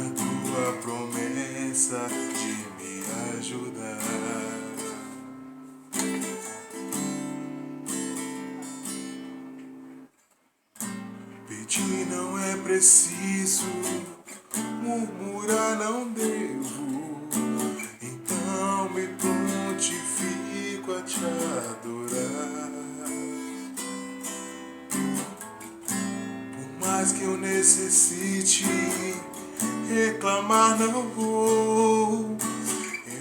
na tua promessa de me ajudar. Pedir não é preciso, murmurar não devo, então me prontifico a te adorar. Por mais que eu necessite, reclamar não vou.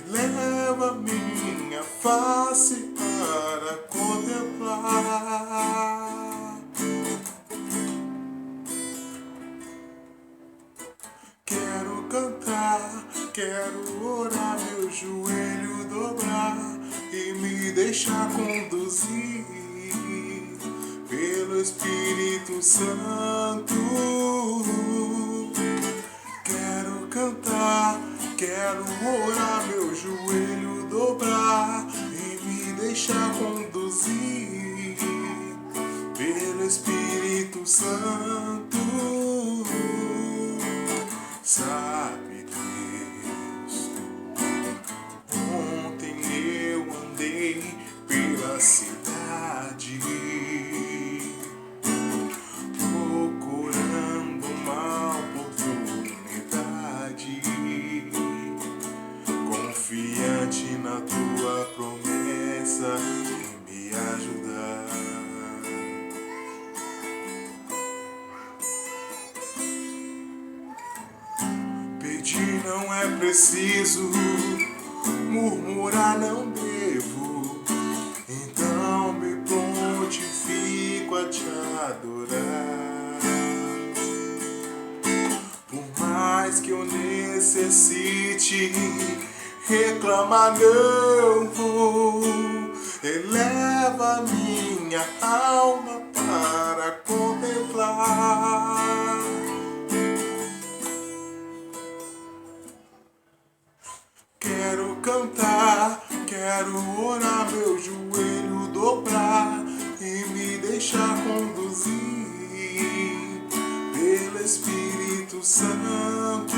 Eleva minha face para contemplar. Quero cantar, quero orar, meu joelho dobrar e me deixar conduzir pelo Espírito Santo. Quero cantar, quero orar, meu joelho dobrar e me deixar conduzir pelo Espírito Santo. Sabe, Deus, ontem eu andei pela cidade procurando uma oportunidade, confiante na tua promessa de me ajudar. Pedir não é preciso, murmurar não devo, então me prontifico a te adorar. Por mais que eu necessite, reclamar não vou. Eleva minha alma para contemplar. Quero cantar, quero orar, meu joelho dobrar e me deixar conduzir pelo Espírito Santo.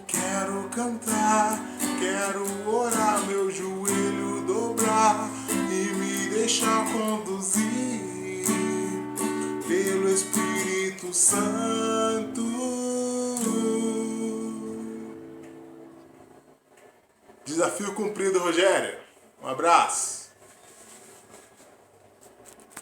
Quero cantar, quero orar, meu joelho dobrar e me deixar conduzir pelo Espírito Santo. Desafio cumprido, Rogério. Um abraço.